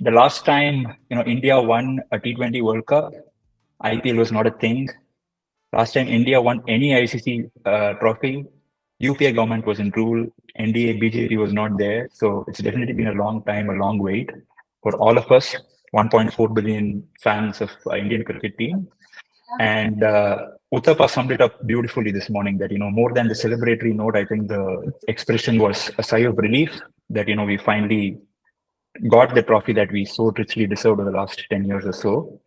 the last time, India won a T20 World Cup, IPL was not a thing. Last time India won any ICC trophy, UPA government was in rule, NDA, BJP was not there. So it's definitely been a long time, a long wait for all of us, 1.4 billion fans of Indian cricket team. And Uttapa summed it up beautifully this morning that, more than the celebratory note, I think the expression was a sigh of relief that, we finally got the trophy that we so richly deserved over the last 10 years or so.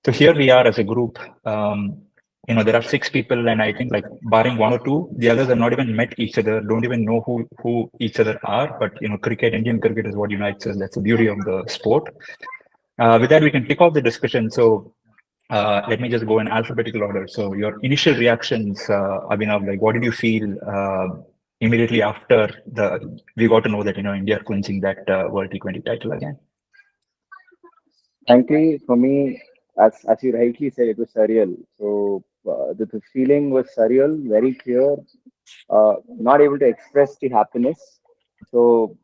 So here we are as a group. There are six people, and I think like barring one or two, the others have not even met each other, don't even know who each other are. But cricket, Indian cricket is what unites us. That's the beauty of the sport. With that, we can kick off the discussion. So let me just go in alphabetical order. So your initial reactions, Abhinav, like what did you feel immediately after we got to know that India are clinching that World T20 title again? Frankly, for me, as you rightly said, it was surreal. So the feeling was surreal, very clear, not able to express the happiness. So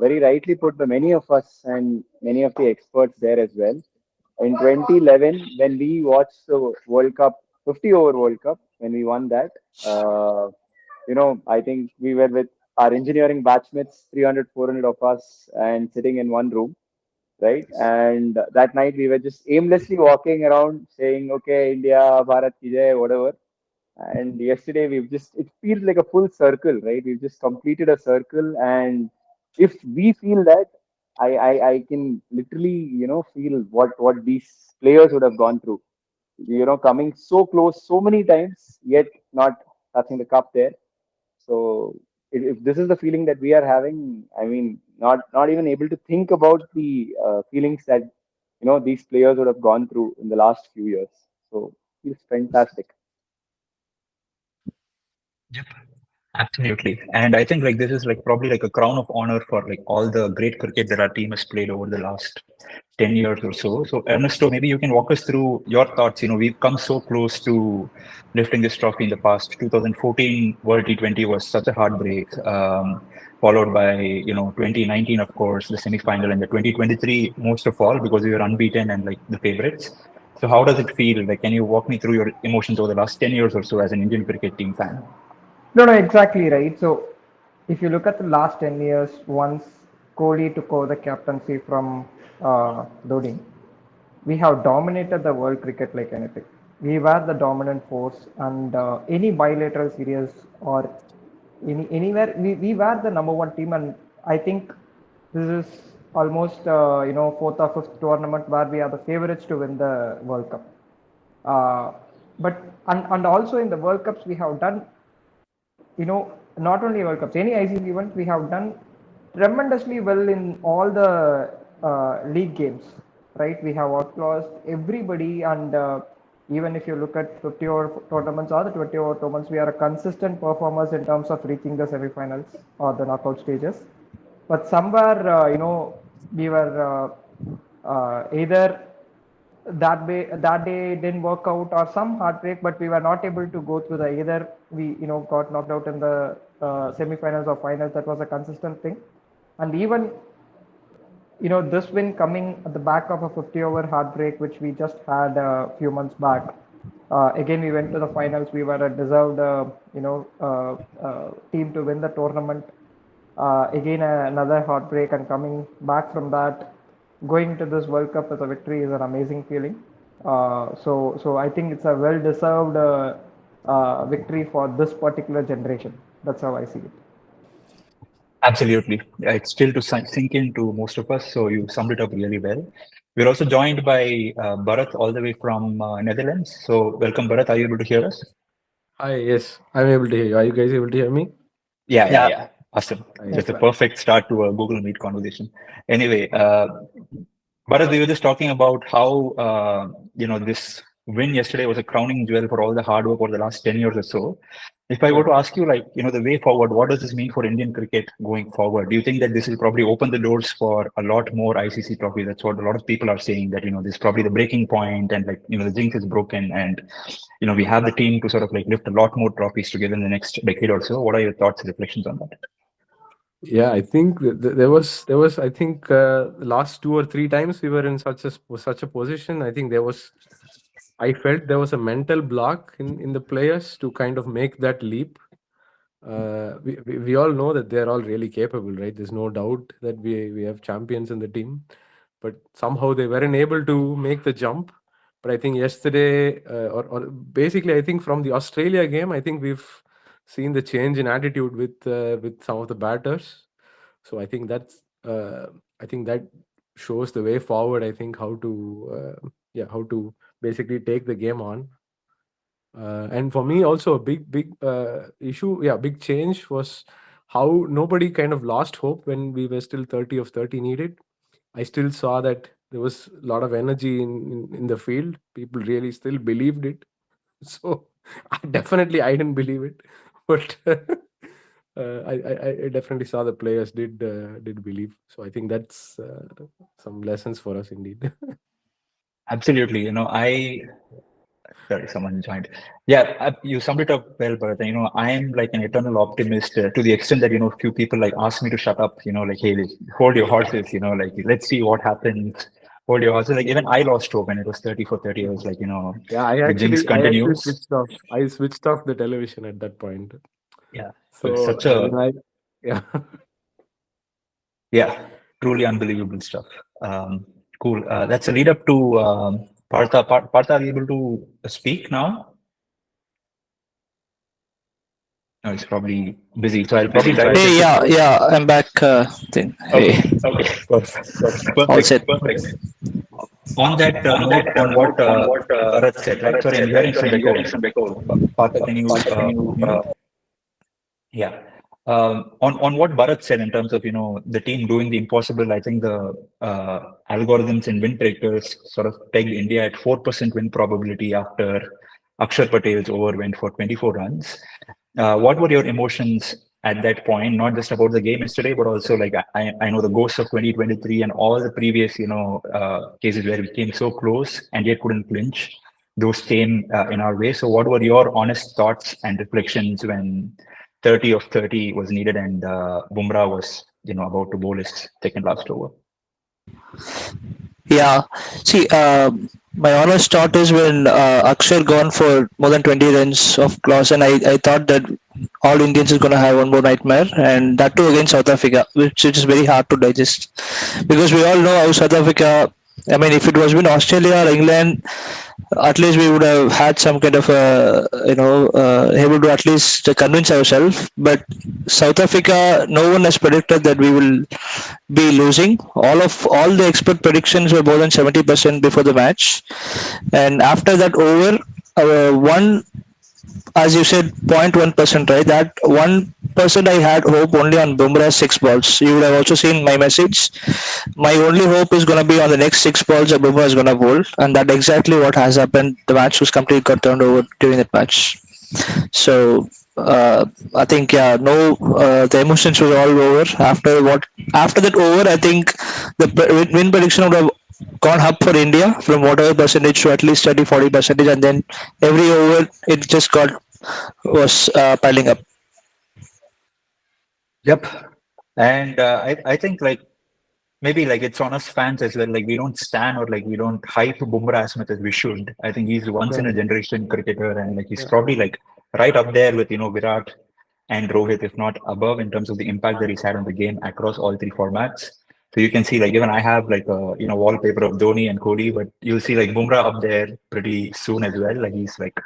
very rightly put by many of us and many of the experts there as well. In 2011, when we watched the World Cup, 50 over World Cup, when we won that, I think we were with our engineering batchmates, 300, 400 of us, and sitting in one room, right? And that night we were just aimlessly walking around saying, okay, India, Bharat ki jai, whatever. And yesterday it feels like a full circle, right? We've just completed a circle. And if we feel that, I can literally, feel what these players would have gone through, coming so close so many times, yet not touching the cup there. So if this is the feeling that we are having, I mean, not even able to think about the feelings that these players would have gone through in the last few years. So it's fantastic. Yep. Absolutely. And I think like this is like probably like a crown of honor for like all the great cricket that our team has played over the last 10 years or so. So Ernesto, maybe you can walk us through your thoughts. We've come so close to lifting this trophy in the past. 2014 World T20 was such a heartbreak. Followed by 2019, of course, the semi-final, and the 2023 most of all because we were unbeaten and like the favorites. So how does it feel? Like, can you walk me through your emotions over the last 10 years or so as an Indian cricket team fan? No, no, exactly right. So, if you look at the last 10 years, once Kohli took over the captaincy from Dhoni, we have dominated the world cricket like anything. We were the dominant force, and any bilateral series or anywhere, we were the number one team. And I think this is almost fourth or fifth tournament where we are the favorites to win the World Cup. Uh, but also in the World Cups we have done, not only World Cups, any ICC event, we have done tremendously well in all the league games, right? We have outclassed everybody, and even if you look at 50 over tournaments or the 20 over tournaments, we are a consistent performers in terms of reaching the semifinals or the knockout stages. But somewhere, we were either that day didn't work out or some heartbreak, but we were not able to go through the either we got knocked out in the semifinals or finals. That was a consistent thing. And even this win coming at the back of a 50 over heartbreak which we just had a few months back. Again, we went to the finals. We were a deserved team to win the tournament. Again, another heartbreak, and coming back from that, going to this World Cup with a victory is an amazing feeling. So I think it's a well-deserved victory for this particular generation. That's how I see it. Absolutely. Yeah, it's still to sink into most of us. So you summed it up really well. We're also joined by Bharat all the way from Netherlands. So welcome, Bharat. Are you able to hear us? Hi, yes, I'm able to hear you. Are you guys able to hear me? Yeah. Awesome. Yes, Just a sir. perfect start to a Google Meet conversation. Anyway, Bharat, we were just talking about how this win yesterday was a crowning jewel for all the hard work over the last 10 years or so. If I were to ask you, like, the way forward, what does this mean for Indian cricket going forward? Do you think that this will probably open the doors for a lot more ICC trophies? That's what a lot of people are saying, that, this is probably the breaking point, and like, the jinx is broken, and, we have the team to sort of like lift a lot more trophies together in the next decade or so. What are your thoughts and reflections on that? Yeah, I think there was I think last 2 or 3 times we were in such a position. I think I felt there was a mental block in the players to kind of make that leap. We all know that they're all really capable, right? There's no doubt that we have champions in the team, but somehow they weren't able to make the jump. But I think yesterday, or basically, I think from the Australia game, I think we've seen the change in attitude with some of the batters. So I think that shows the way forward. I think how to basically take the game on. And for me, also a big issue, yeah, big change was how nobody kind of lost hope when we were still 30 of 30 needed. I still saw that there was a lot of energy in the field. People really still believed it. So I didn't believe it, but I definitely saw the players did believe. So I think that's some lessons for us indeed. Absolutely. Sorry, someone joined. Yeah, you summed it up well, but I'm like an eternal optimist to the extent that few people like ask me to shut up. Like, hey, like, hold your horses. Like, let's see what happens. Hold your horses. Like, even I lost hope when it was 30 for 30. I was like, Yeah, the jinx I actually continues. switched off. I switched off the television at that point. Yeah, but So such a yeah. yeah, truly unbelievable stuff. Cool. That's a lead up to Partha. Partha, are you able to speak now? No, he's probably busy. So I'll probably dive Hey, into. yeah, I'm back. Thing. Hey, Okay, perfect. all Perfect. set. On that note, on what Bharat said, right? Sorry, I'm hearing some echo. Partha, can you mute? Yeah. On what Bharat said in terms of the team doing the impossible, I think the algorithms and win predictors sort of pegged India at 4% win probability after Akshar Patel's over went for 24 runs. What were your emotions at that point? Not just about the game yesterday, but also like I know the ghosts of 2023 and all the previous cases where we came so close and yet couldn't clinch. Those came in our way. So, what were your honest thoughts and reflections when 30 of 30 was needed and Bumrah was about to bowl his second last over? Yeah, see, my honest thought is when Akshar gone for more than 20 runs of loss, and I thought that all Indians is gonna have one more nightmare, and that too against South Africa, which is very hard to digest, because we all know how South Africa. I mean, if it was been Australia or England, at least we would have had some kind of able to at least convince ourselves. But South Africa, no one has predicted that we will be losing. All the expert predictions were more than 70% before the match, and after that over, one, as you said, 0.1%, right? That 1% I had hope only on Bumrah's 6 balls. You would have also seen my message. My only hope is going to be on the next 6 balls that Bumrah is going to bowl, and that exactly what has happened. The match was completely got turned over during that match. So I think, yeah, no, the emotions were all over after that over. I think the win prediction would have gone up for India from whatever percentage to at least 30-40%, and then every over it just got was piling up. Yep. And I think like maybe like it's on us fans as well. Like we don't stand or like we don't hype Bumrah as much as we should. I think he's once in a generation cricketer and like he's probably like right up there with Virat and Rohit, if not above, in terms of the impact that he's had on the game across all three formats. So you can see like even I have like a wallpaper of Dhoni and Kohli, but you'll see like Bumrah up there pretty soon as well. Like he's like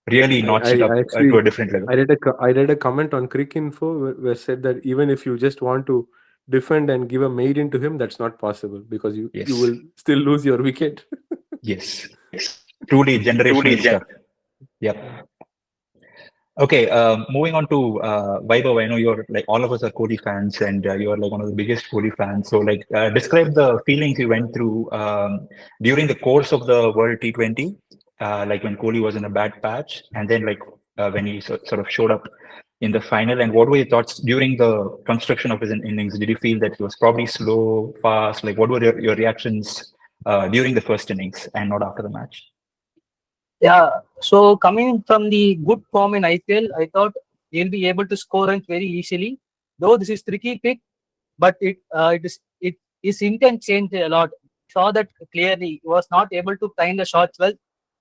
really notched it up I to actually a different level. I read a comment on Crick Info where said that even if you just want to defend and give a maiden to him, that's not possible because you Yes. will still lose your wicket. Yes. Truly generational stuff. Yep. Okay, moving on to Vaibhav. I know you're like all of us are Kohli fans, and you're like one of the biggest Kohli fans. So, like, describe the feelings you went through during the course of the World T20, like when Kohli was in a bad patch, and then like when he sort of showed up in the final. And what were your thoughts during the construction of his innings? Did you feel that he was probably slow, fast? Like, what were your reactions during the first innings and not after the match? Yeah, so coming from the good form in IPL, I thought he'll be able to score runs very easily. though this is tricky pick, but it his intent changed a lot. Saw that clearly. He was not able to time the shots well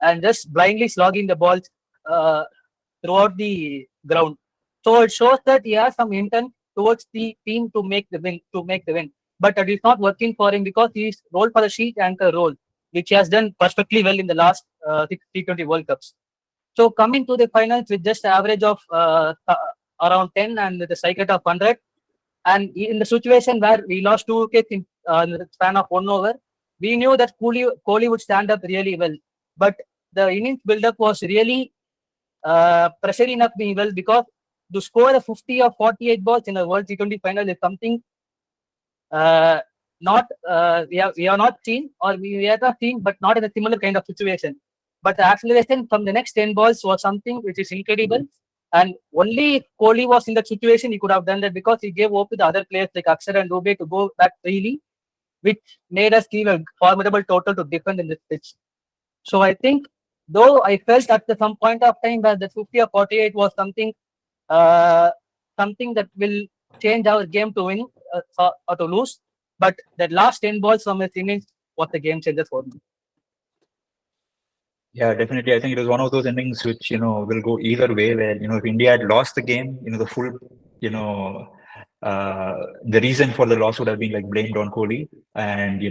and just blindly slogging the balls uh, throughout the ground. So it shows that he has some intent towards the team to make the win, But it is not working for him because he is role for the sheet anchor role, which he has done perfectly well in the last T20 World Cups. So coming to the finals with just average of around 10 and the strike rate of 100, and in the situation where we lost 2 wickets in the span of 1 over, we knew that Kohli would stand up really well. But the innings build-up was really pressuring up me well, because to score a 50 or 48 balls in a World T20 final is something uh, not we have not seen, or we have not seen, but not in a similar kind of situation. But the acceleration from the next 10 balls was something which is incredible. And only if Kohli was in that situation, he could have done that, because he gave hope to the other players like Akshar and Dubey to go back freely, which made us give a formidable total to defend in this pitch. So I think, though I felt at some point of time that the 50 or 48 was uh, something that will change our game to win or to lose, but that last 10 balls from his innings was the game changer for me. Yeah, definitely. I think it was one of those innings which, will go either way, where, if India had lost the game, the full, you know, the reason for the loss would have been like blamed on Kohli. And,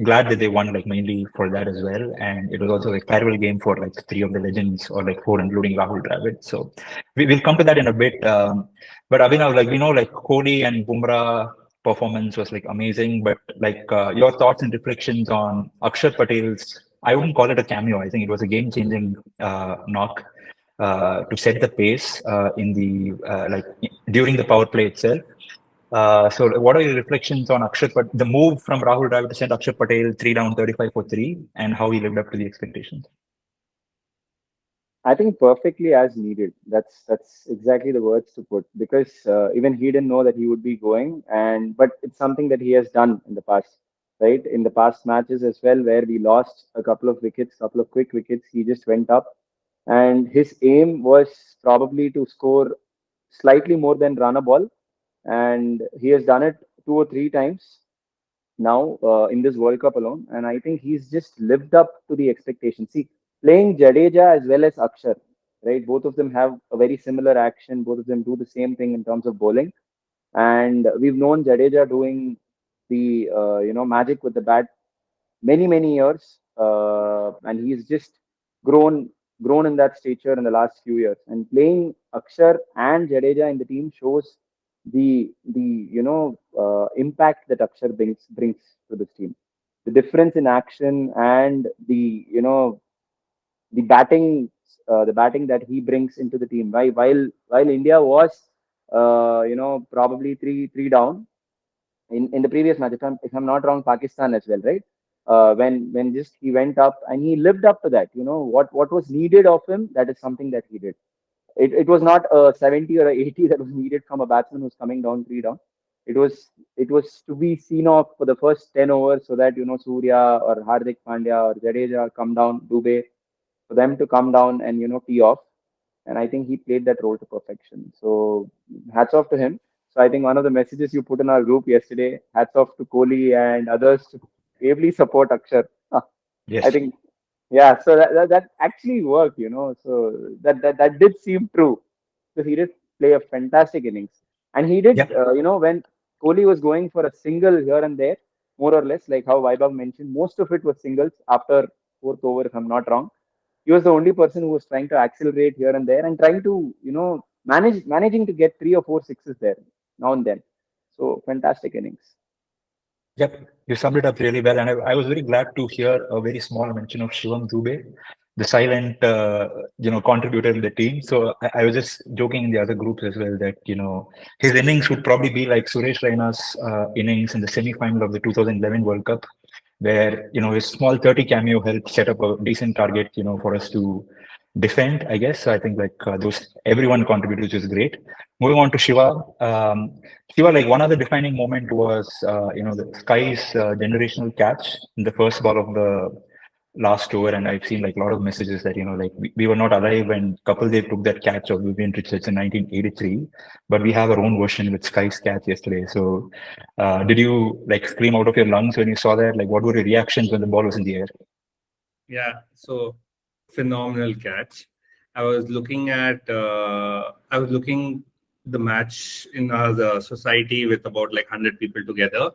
glad that they won like mainly for that as well. And it was also like farewell game for like three of the legends, or like four, including Rahul Dravid. So we'll come to that in a bit. But Abhinav, like, like Kohli and Bumrah performance was like amazing, but like your thoughts and reflections on Akshar Patel's, I wouldn't call it a cameo. I think it was a game-changing knock to set the pace in the like during the power play itself. So, what are your reflections on the move from Rahul Dravid to send Akshar Patel 3 down, 35 for 3, and how he lived up to the expectations? I think perfectly as needed. That's exactly the words to put, because even he didn't know that he would be going, and but it's something that he has done in the past, right? In the past matches as well, where we lost a couple of wickets, couple of quick wickets, he just went up, and his aim was probably to score slightly more than run a ball, and he has done it 2 or 3 times now in this World Cup alone, and I think he's just lived up to the expectations. See, playing Jadeja as well as Akshar, right? Both of them have a very similar action. Both of them do the same thing in terms of bowling, and we've known Jadeja doing the magic with the bat many years, and he's just grown grown in that stature in the last few years. And playing Akshar and Jadeja in the team shows the impact that Akshar brings to this team. The difference in action and the batting that he brings into the team. While India was probably three down in the previous match, if I'm not wrong, Pakistan as well, right? When just he went up and he lived up to that. What was needed of him, that is something that he did. It was not a 70 or a 80 that was needed from a batsman who's coming down 3 down. It was to be seen off for the first 10 overs, so that Surya or Hardik Pandya or Jadeja come down, Dubey, for them to come down and tee off. And I think he played that role to perfection. So hats off to him. So I think one of the messages you put in our group yesterday, hats off to Kohli and others to ably support Akshar. I Yes. think, yeah. So that actually worked. So that did seem true, because he did play a fantastic innings, and he did. Yep. When Kohli was going for a single here and there, more or less, like how Vaibhav mentioned, most of it was singles after fourth over, if I'm not wrong. He was the only person who was trying to accelerate here and there, and trying to managing to get 3 or 4 sixes there now and then. So fantastic innings. Yep, you summed it up really well, and I was very glad to hear a very small mention of Shivam Dubey, the silent, contributor in the team. So I was just joking in the other groups as well that his innings would probably be like Suresh Raina's innings in the semi-final of the 2011 World Cup, where his small 30 cameo helped set up a decent target, for us to defend. I guess so. I think like those everyone contributed, which is great. Moving on to Shiva. Shiva, like one other defining moment was, the Sky's generational catch in the first ball of the last over, and I've seen like a lot of messages that, like we were not alive when Kapil Dev took that catch of Vivian Richards in 1983, but we have our own version with Sky's catch yesterday. So, did you like scream out of your lungs when you saw that? Like, what were your reactions when the ball was in the air? Yeah, so phenomenal catch. I was looking the match in the society with about like 100 people together.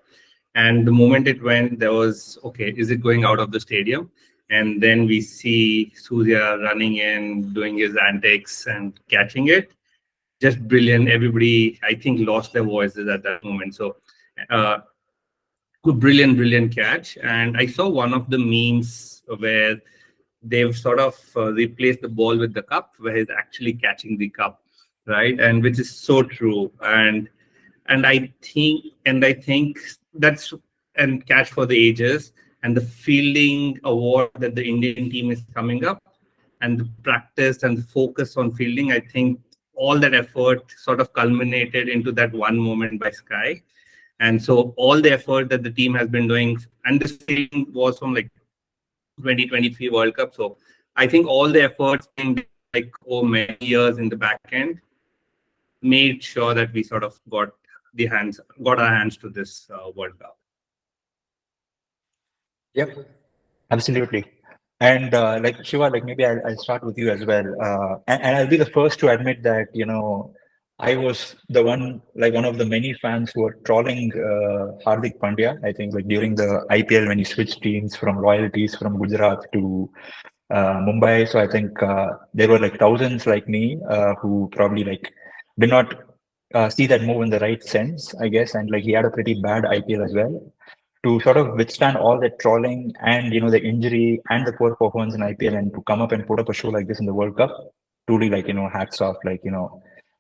And the moment it went, there was, okay, is it going out of the stadium? And then we see Surya running in, doing his antics and catching it. Just brilliant. Everybody, I think, lost their voices at that moment. So, uh, brilliant catch. And I saw one of the memes where they've sort of replaced the ball with the cup, where he's actually catching the cup, right? And which is so true. And I think that's and catch for the ages, and the fielding award that the Indian team is coming up, and the practice and the focus on fielding. I think all that effort sort of culminated into that one moment by Sky. And so all the effort that the team has been doing, and this fielding was from like 2023 World Cup. So I think all the efforts in like many years in the back end made sure that we sort of got our hands to this World Cup. Yep, absolutely. And like Shiva, like maybe I'll start with you as well. And I'll be the first to admit that, I was one of the many fans who were trolling Hardik Pandya. I think like during the IPL when he switched teams from royalties from Gujarat to Mumbai. So I think there were like thousands like me who probably like did not see that move in the right sense, I guess. And like he had a pretty bad IPL as well. To sort of withstand all that trolling and the injury and the poor performance in IPL, and to come up and put up a show like this in the World Cup, truly like hats off. Like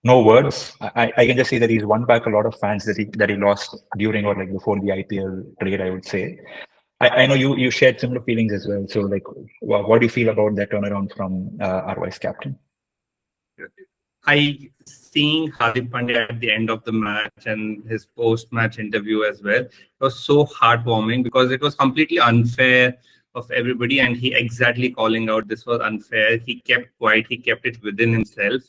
no words. I can just say that he's won back a lot of fans that he lost during or like before the IPL trade, I would say. I know you shared similar feelings as well. So like, what do you feel about that turnaround from our vice captain? I seeing Hardik Pandya at the end of the match and his post-match interview as well. It was so heartwarming because it was completely unfair of everybody, and he exactly calling out this was unfair. He kept quiet. He kept it within himself.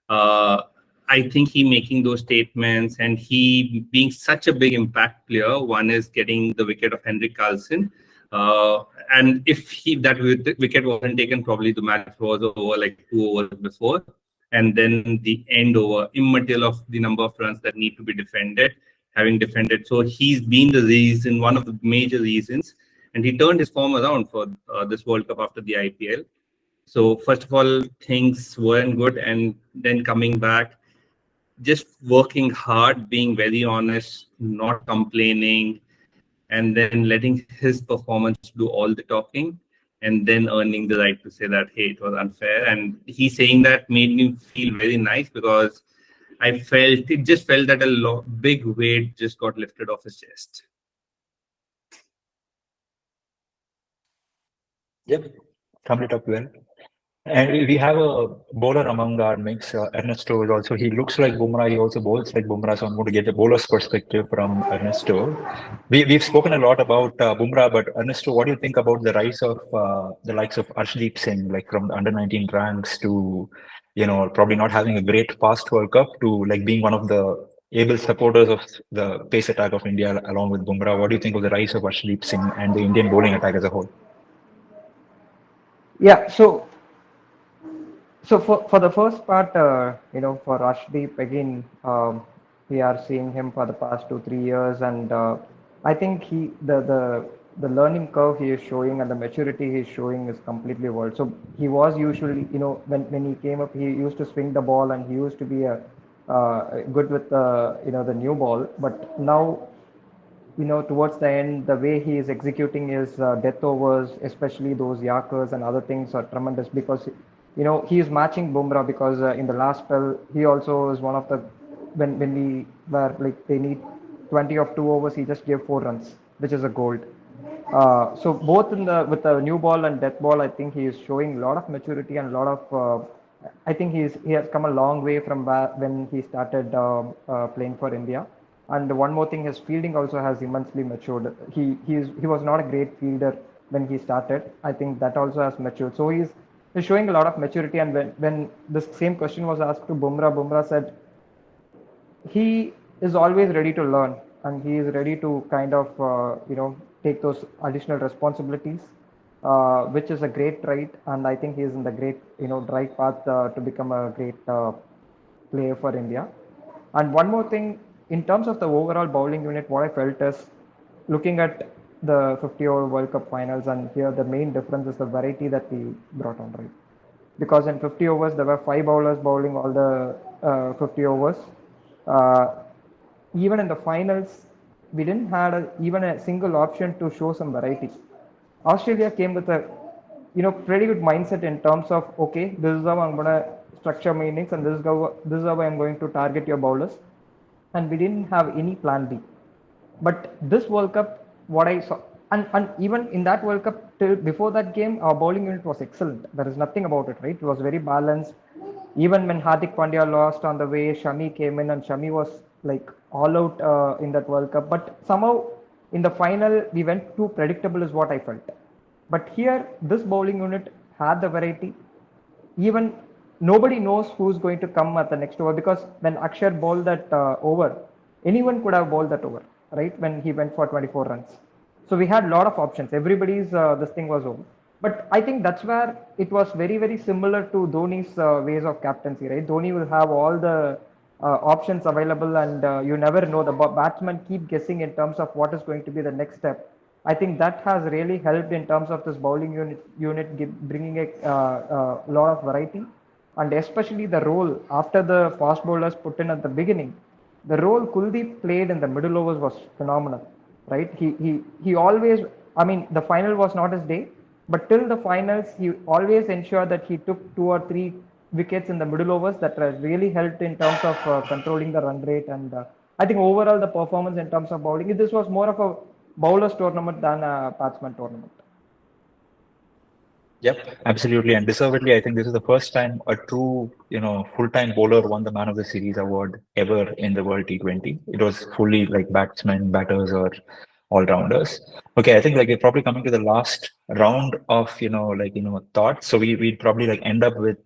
Uh, I think he making those statements and he being such a big impact player. One is getting the wicket of Henrik Carlson. And if that wicket wasn't taken, probably the match was over like 2 overs before. And then the end over, immaterial of the number of runs that need to be defended, having defended. So he's been the reason, one of the major reasons. And he turned his form around for this World Cup after the IPL. So first of all, things weren't good, and then coming back, just working hard, being very honest, not complaining, and then letting his performance do all the talking, and then earning the right to say that, hey, it was unfair. And he saying that made me feel very nice because it just felt that big weight just got lifted off his chest. Yep, summed it up well. And we have a bowler among our mix. Ernesto is also, he looks like Bumrah. He also bowls like Bumrah. So I'm going to get a bowler's perspective from Ernesto. We've spoken a lot about Bumrah, but Ernesto, what do you think about the rise of the likes of Arshdeep Singh, like from the under 19 ranks to, probably not having a great past World Cup to like being one of the able supporters of the pace attack of India along with Bumrah? What do you think of the rise of Arshdeep Singh and the Indian bowling attack as a whole? Yeah, so for the first part, for Rashdeep again, we are seeing him for the past 2 3 years, and I think the learning curve he is showing and the maturity he is showing is completely world. So he was usually, when he came up, he used to swing the ball and he used to be a good with the new ball, but now towards the end, the way he is executing his death overs, especially those Yakers and other things, are tremendous because, he is matching Bumrah because in the last spell, he also is one of the, when we were like, they need 20 of 2 overs, he just gave 4 runs, which is a gold. So both with the new ball and death ball, I think he is showing a lot of maturity and a lot of. I think he has come a long way from when he started playing for India. And one more thing, his fielding also has immensely matured. He was not a great fielder when he started. I think that also has matured. So he's showing a lot of maturity. And when this same question was asked to Bumrah, Bumrah said he is always ready to learn, and he is ready to kind of take those additional responsibilities, which is a great trait. And I think he is in the great right path to become a great player for India. And one more thing, in terms of the overall bowling unit, what I felt is looking at the 50 over World Cup finals, and here the main difference is the variety that we brought on, right? Because in 50 overs there were five bowlers bowling all the 50 overs. Uh, Even in the finals, we didn't have even a single option to show some variety. Australia came with a pretty good mindset in terms of, okay, this is how I'm gonna structure my innings, and this is how I'm going to target your bowlers, and we didn't have any plan B. But this World Cup, what I saw, and even in that World Cup, till before that game, our bowling unit was excellent. There is nothing about it, right? It was very balanced. Even when Hardik Pandya lost on the way, Shami came in, and Shami was like all out in that World Cup. But somehow in the final, we went too predictable, is what I felt. But here, this bowling unit had the variety. Even nobody knows who's going to come at the next over, because when Akshar bowled that over, anyone could have bowled that over, right? When he went for 24 runs. So we had a lot of options. Everybody's this thing was over. But I think that's where it was very, very similar to Dhoni's ways of captaincy, right? Dhoni will have all the options available, and you never know. The batsmen keep guessing in terms of what is going to be the next step. I think that has really helped in terms of this bowling unit bringing a lot of variety, and especially the role after the fast bowlers put in at the beginning. The role Kuldeep played in the middle overs was phenomenal, right? He always, I mean, the final was not his day, but till the finals, he always ensured that he took two or three wickets in the middle overs that really helped in terms of controlling the run rate. And I think overall the performance in terms of bowling, this was more of a bowlers tournament than a batsman tournament. Yep, absolutely. And deservedly, I think this is the first time a true, full-time bowler won the Man of the Series award ever in the World T20. It was fully like batsmen, batters, or all-rounders. Okay, I think like we're probably coming to the last round of, thoughts. So we'd probably like end up with,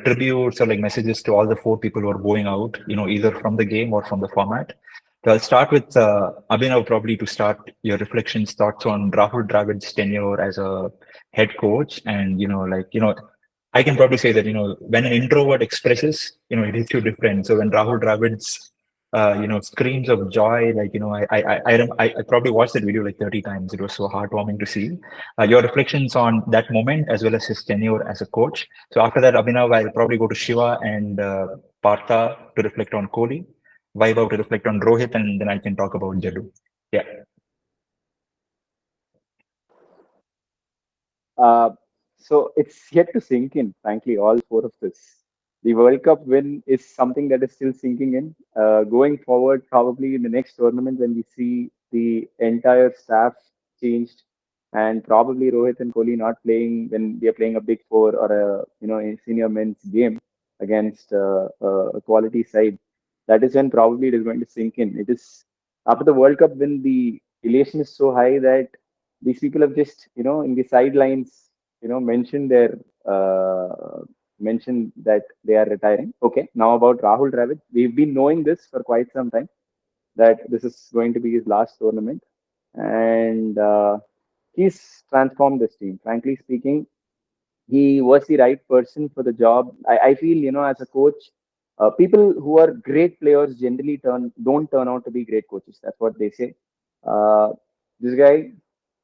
tributes or like messages to all the four people who are going out, either from the game or from the format. So I'll start with Abhinav, probably to start your reflections, thoughts on Rahul Dravid's tenure as a head coach. And I can probably say that when an introvert expresses, it hits you different. So when Rahul Dravid's screams of joy, like I probably watched that video like 30 times. It was so heartwarming to see. Your reflections on that moment as well as his tenure as a coach. So after that, Abhinav, I'll probably go to Shiva and Partha to reflect on Kohli, Vaibhav to reflect on Rohit, and then I can talk about Jadu. Yeah. Uh, so it's yet to sink in, frankly, all four of this. The World Cup win is something that is still sinking in. Going forward, probably in the next tournament, when we see the entire staff changed, and probably Rohit and Kohli not playing when we are playing a big four or a senior men's game against a quality side, that is when probably it is going to sink in. It is after the World Cup win, the elation is so high that these people have just in the sidelines mentioned their mentioned that they are retiring. Okay, now about Rahul Dravid, we've been knowing this for quite some time that this is going to be his last tournament, and he's transformed this team, frankly speaking. He was the right person for the job. I feel, as a coach, people who are great players generally don't turn out to be great coaches. That's what they say. Uh, this guy,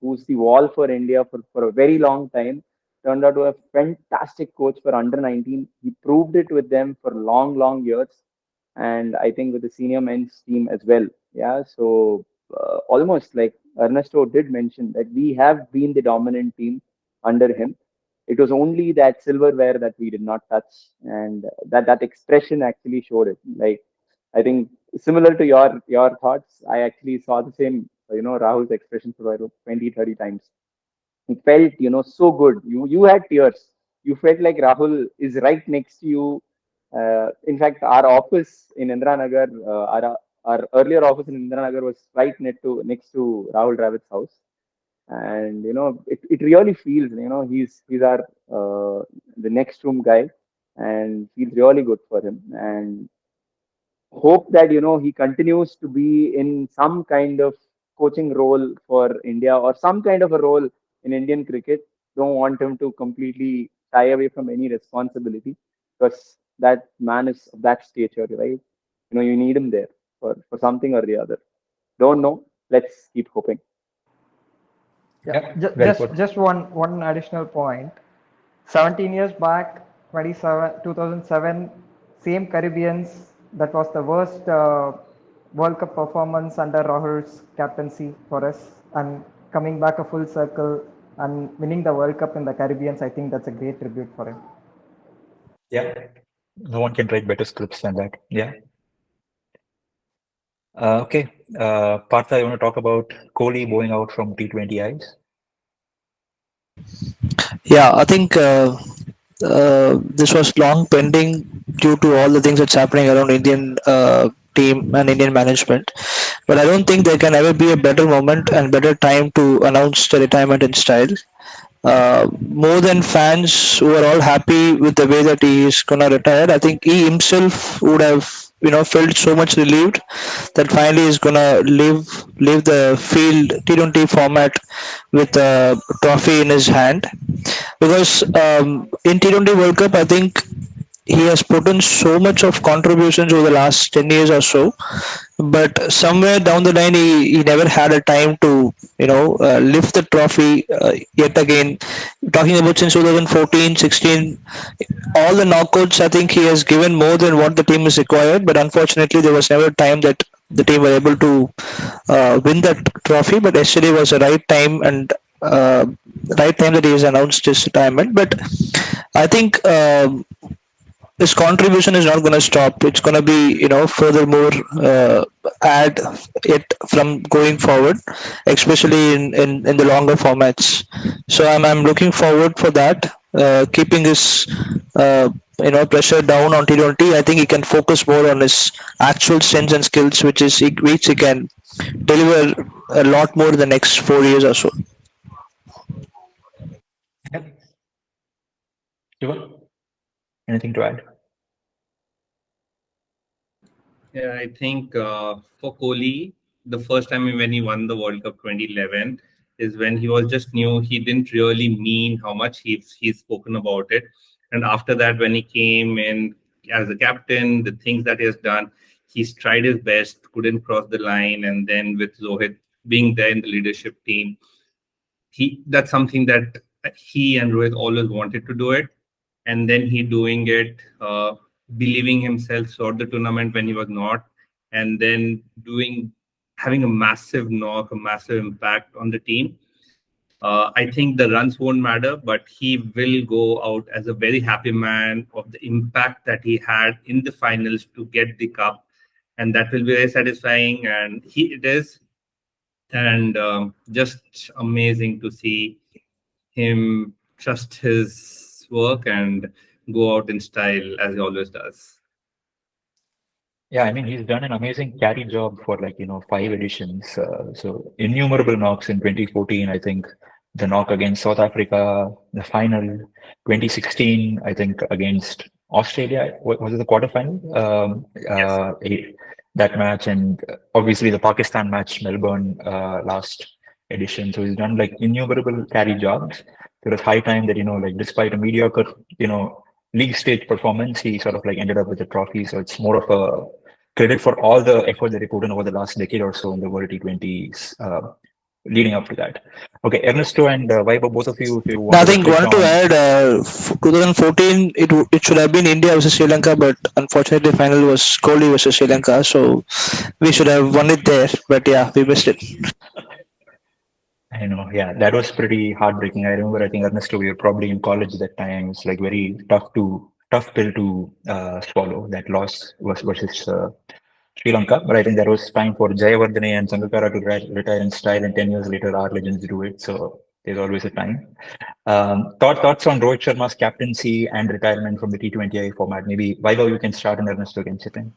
who's the wall for India for a very long time, turned out to a fantastic coach for under 19. He proved it with them for long, long years, and I think with the senior men's team as well. Yeah, so almost like Ernesto did mention that we have been the dominant team under him. It was only that silverware that we did not touch, and that expression actually showed it. Like, I think similar to your thoughts, I actually saw the same. Rahul's expression for 20, 30 times. It felt so good. You had tears. You felt like Rahul is right next to you. In fact, our office in Indranagar, our earlier office in Indranagar was right next to Rahul Dravid's house. And it really feels, he's our the next room guy, and feels really good for him. And hope that he continues to be in some kind of coaching role for India, or some kind of a role in Indian cricket. Don't want him to completely shy away from any responsibility, because that man is of that stature, right? You need him there for something or the other. Don't know. Let's keep hoping. Yeah, Yeah, well put. just one additional point. 17 years back, 2007, same Caribbeans. That was the worst World Cup performance under Rahul's captaincy for us, and coming back a full circle and winning the World Cup in the Caribbeans, I think that's a great tribute for him. Yeah, no one can write better scripts than that. Yeah. Okay, Partha, you want to talk about Kohli bowing out from T20Is? Yeah, I think this was long pending due to all the things that's happening around Indian team and Indian management. But I don't think there can ever be a better moment and better time to announce the retirement in style. More than fans who are all happy with the way that he is gonna retire, I think he himself would have felt so much relieved that finally he's gonna leave the field T20 format with a trophy in his hand. Because in T20 World Cup, I think he has put in so much of contributions over the last 10 years or so, but somewhere down the line he never had a time to lift the trophy yet again. Talking about since 2014 16, all the knockouts, I think he has given more than what the team is required, but unfortunately there was never a time that the team were able to win that trophy. But yesterday was the right time, and right time that he has announced his retirement. But I think his contribution is not going to stop. It's going to be, furthermore add it from going forward, especially in the longer formats. So I'm looking forward for that. Keeping his pressure down on T20, I think he can focus more on his actual strengths and skills, which he can deliver a lot more in the next 4 years or so. Yep. Shiva, anything to add? Yeah, I think for Kohli, the first time when he won the World Cup 2011 is when he was just new. He didn't really mean how much he's spoken about it. And after that, when he came in as a captain, the things that he has done, he's tried his best, couldn't cross the line. And then with Rohit being there in the leadership team, that's something that he and Rohit always wanted to do it. And then he doing it, believing himself throughout the tournament when he was not, and then having a massive knock, a massive impact on the team. I think the runs won't matter, but he will go out as a very happy man of the impact that he had in the finals to get the cup, and that will be very satisfying. And it is, and just amazing to see him trust his work and go out in style as he always does. Yeah, I mean, he's done an amazing carry job for 5 editions. So innumerable knocks in 2014, I think the knock against South Africa, the final 2016, I think against Australia, was it the quarterfinal? That match, and obviously the Pakistan match, Melbourne, last edition. So he's done innumerable carry jobs. There was high time that, despite a mediocre, league stage performance, he sort of ended up with a trophy. So it's more of a credit for all the effort that he put in over the last decade or so in the World T20s leading up to that. Okay, Ernesto and Vaibhav, both of you, if you want to Nothing. reflect Want to on. add? 2014, it should have been India versus Sri Lanka, but unfortunately, final was Kohli versus Sri Lanka. So we should have won it there, but yeah, we missed it. I know, yeah, that was pretty heartbreaking. I remember, I think Ernesto, we were probably in college at that time. It's very tough pill to swallow. That loss was versus Sri Lanka, but I think that was time for Jayawardene and Sangakkara to retire in style, and 10 years later, our legends do it. So there's always a time. Thoughts on Rohit Sharma's captaincy and retirement from the T20I format? Maybe Vaibhav, you can start, and Ernesto can chip in.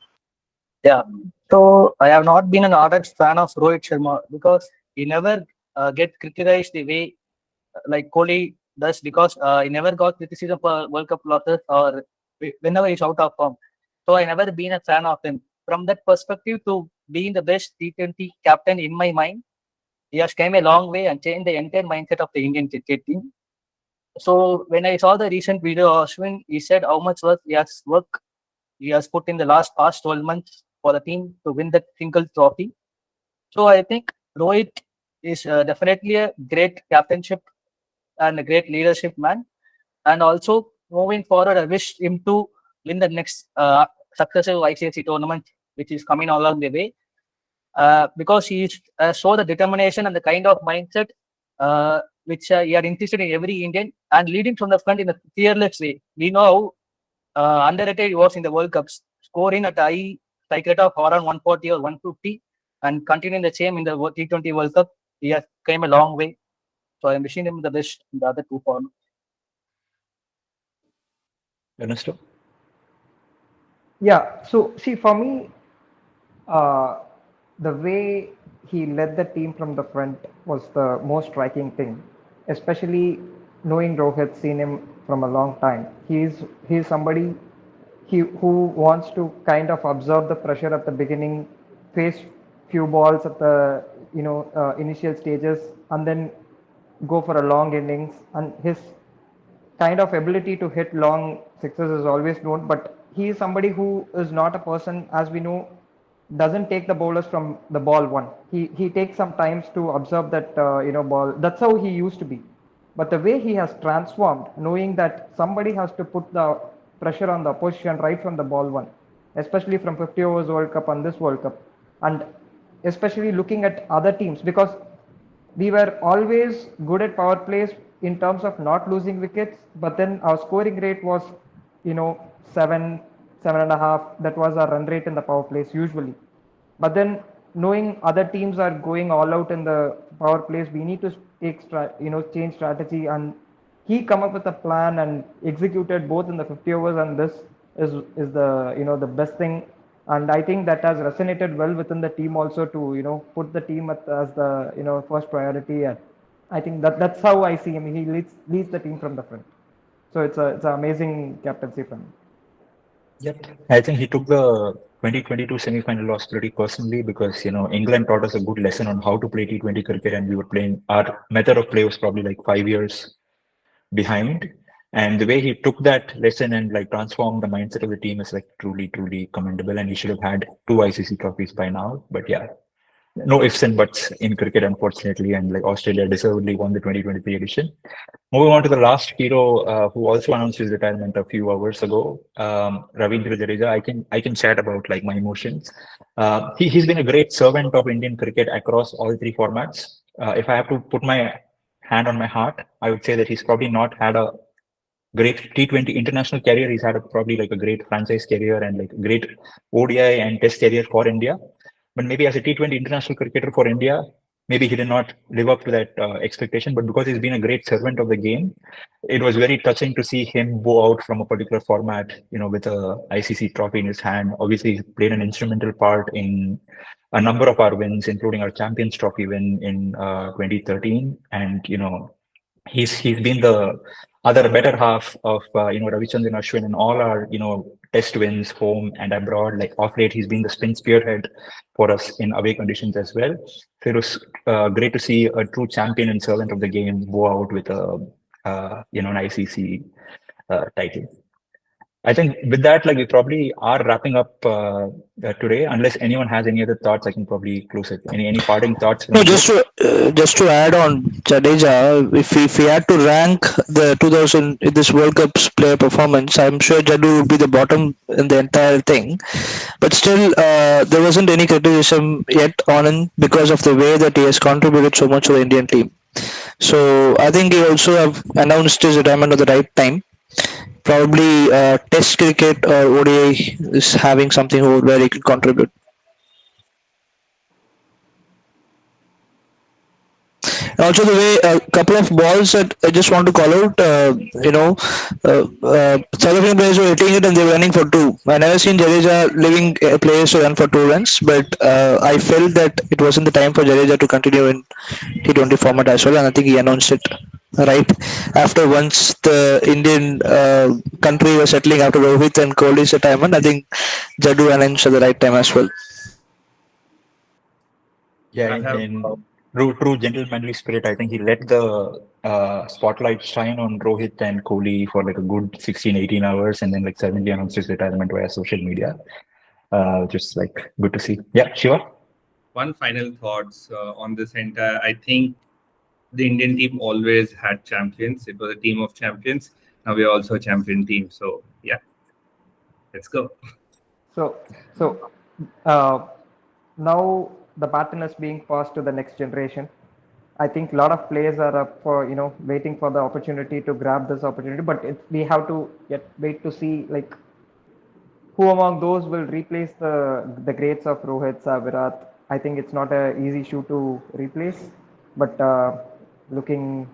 Yeah. So I have not been an ardent fan of Rohit Sharma because he never get criticized the way like Kohli does, because he never got criticism for World Cup losses or whenever he's out of form. So I never been a fan of him. From that perspective, to being the best T20 captain in my mind, he has came a long way and changed the entire mindset of the Indian cricket team. So when I saw the recent video of Ashwin, he said how much work he has put in the past 12 months for the team to win that single trophy. So I think Rohit is definitely a great captainship and a great leadership man. And also moving forward, I wish him to win the next successive ICC tournament, which is coming along the way. Because he show the determination and the kind of mindset which he had insisted in every Indian and leading from the front in a fearless way. We know how underrated he was in the World Cups, scoring at a high strike rate of around 140 or 150 and continuing the same in the T20 World Cup. He has came a long way. So I'm wishing him the best in the other two formats. Ernesto? Yeah, so see, for me, uh, the way he led the team from the front was the most striking thing, especially knowing Rohit, seen him from a long time. He's somebody who wants to kind of absorb the pressure at the beginning, face few balls at the initial stages, and then go for a long innings. And his kind of ability to hit long sixes is always known, but he is somebody who is not a person, as we know, doesn't take the bowlers from the ball one. He takes some times to observe that ball. That's how he used to be. But the way he has transformed, knowing that somebody has to put the pressure on the opposition right from the ball one, especially from 50 overs World Cup and this World Cup, and especially looking at other teams, because we were always good at power plays in terms of not losing wickets, but then our scoring rate was, seven, 7.5. That was our run rate in the power plays usually. But then knowing other teams are going all out in the power plays, we need to change strategy, and he come up with a plan and executed both in the 50 overs, and this is the the best thing. And I think that has resonated well within the team also to put the team as the first priority. And I think that's how I see him. He leads the team from the front. So it's an amazing captaincy from him. Yep. I think he took the 2022 semi-final loss pretty personally because, England taught us a good lesson on how to play T20 cricket, and we were playing, our method of play was probably like 5 years behind. And the way he took that lesson and like transformed the mindset of the team is like truly, truly commendable. And he should have had 2 ICC trophies by now. But yeah, no ifs and buts in cricket, unfortunately. And like Australia deservedly won the 2023 edition. Moving on to the last hero, who also announced his retirement a few hours ago, Ravindra Jadeja. I can chat about like my emotions. He's been a great servant of Indian cricket across all three formats. If I have to put my hand on my heart, I would say that he's probably not had a great T20 international career. He's had probably like a great franchise career and like great ODI and Test career for India. But maybe as a T20 international cricketer for India, maybe he did not live up to that expectation. But because he's been a great servant of the game, it was very touching to see him go out from a particular format, with a ICC trophy in his hand. Obviously, he played an instrumental part in a number of our wins, including our Champions Trophy win in 2013. And he's been the other better half of Ravichandran Ashwin and all our test wins home and abroad. Like off late, he's been the spin spearhead for us in away conditions as well. So it was great to see a true champion and servant of the game go out with an ICC title. I think with that, like we probably are wrapping up today. Unless anyone has any other thoughts, I can probably close it. Any parting thoughts? From No, just to add on Jadeja, if we had to rank the 2000 in this World Cup's player performance, I'm sure Jadu would be the bottom in the entire thing. But still, there wasn't any criticism yet on him because of the way that he has contributed so much to the Indian team. So I think he also have announced his retirement at the right time. Probably Test cricket or ODI is having something where he could contribute. And also the way a couple of balls that I just want to call out, South African players were hitting it and they were running for two. I never seen Jadeja leaving players to run for 2 runs, but I felt that it wasn't the time for Jadeja to continue in T20 format as well, and I think he announced it right after once the Indian country was settling after Rohit and Kohli's retirement. I think Jadu announced at the right time as well. Yeah, in true gentlemanly spirit, I think he let the spotlight shine on Rohit and Kohli for like a good 16, 18 hours, and then like suddenly announced his retirement via social media. Just like good to see. Yeah, Shiva? One final thoughts on this entire. I think the Indian team always had champions. It was a team of champions. Now we are also a champion team. So yeah, let's go. So now the baton is being passed to the next generation. I think a lot of players are up for waiting for the opportunity to grab this opportunity, but we have to wait to see like who among those will replace the greats of Rohit, Virat. I think it's not an easy shoe to replace, but looking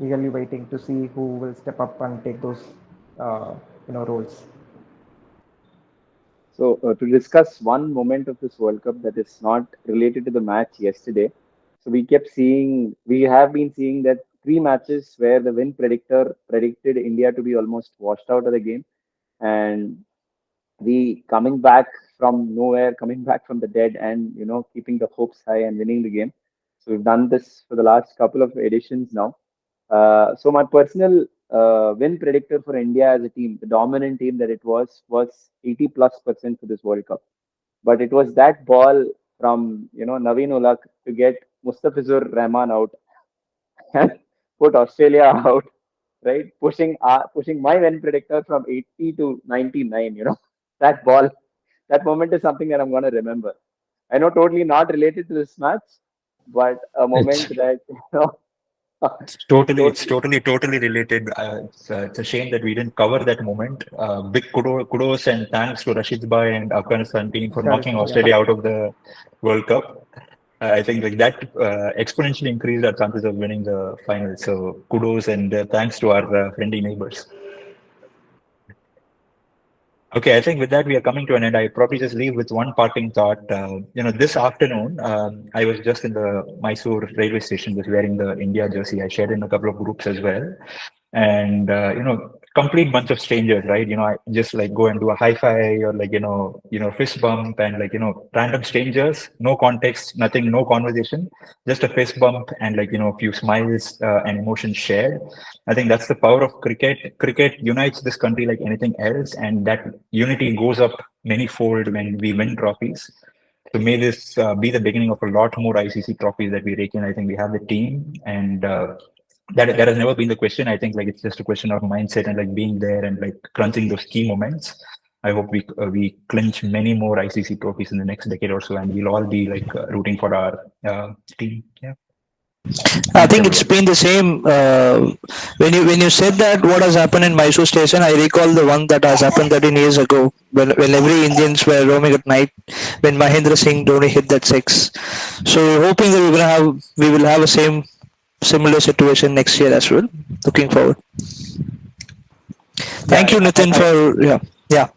eagerly waiting to see who will step up and take those roles. So to discuss one moment of this World Cup that is not related to the match yesterday. So we have been seeing that three matches where the win predictor predicted India to be almost washed out of the game, and we coming back from nowhere, coming back from the dead, and keeping the hopes high and winning the game. So we've done this for the last couple of editions now. So my personal win predictor for India as a team, the dominant team that it was 80+% for this World Cup. But it was that ball from Naveen Ulak to get Mustafizur Rahman out and put Australia out, right? Pushing my win predictor from 80 to 99. That ball, that moment is something that I'm going to remember. I know totally not related to this match, but a moment It's that it's totally. totally related. It's a shame that we didn't cover that moment. Big kudos and thanks to Rashid Bhai and Afghanistan team for knocking Australia out of the World Cup. I think like that exponentially increased our chances of winning the final. So kudos and thanks to our friendly neighbors. Okay, I think with that we are coming to an end. I probably just leave with one parting thought. This afternoon I was just in the Mysore railway station, just wearing the India jersey. I shared in a couple of groups as well, and complete bunch of strangers, right? I just like go and do a high five or like fist bump and like random strangers, no context, nothing, no conversation, just a fist bump and like a few smiles and emotions shared. I think that's the power of cricket. Cricket unites this country like anything else, and that unity goes up many-fold when we win trophies. So may this be the beginning of a lot more ICC trophies that we rake in. I think we have the team, and that has never been the question. I think like it's just a question of mindset and like being there and like crunching those key moments. I hope we clinch many more ICC trophies in the next decade or so, and we'll all be like rooting for our team. Yeah. I think it's been the same. When you said that what has happened in Mysore station, I recall the one that has happened 13 years ago when every Indians were roaming at night when Mahendra Singh Dhoni hit that six. So we're hoping that we will have a similar situation next year as well. Looking forward. Thank you, Nitin, for yeah.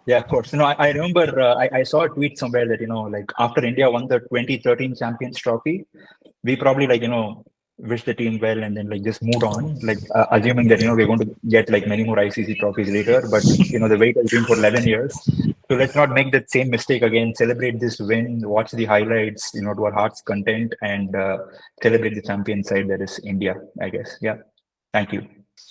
Yeah, of course. I remember I saw a tweet somewhere that like after India won the 2013 Champions Trophy, we probably like wish the team well and then like just moved on, like assuming that we're going to get like many more ICC trophies later. But the wait has been for 11 years, so let's not make that same mistake again. Celebrate this win, watch the highlights, to our heart's content, and celebrate the champion side that is India, I guess. Yeah, thank you.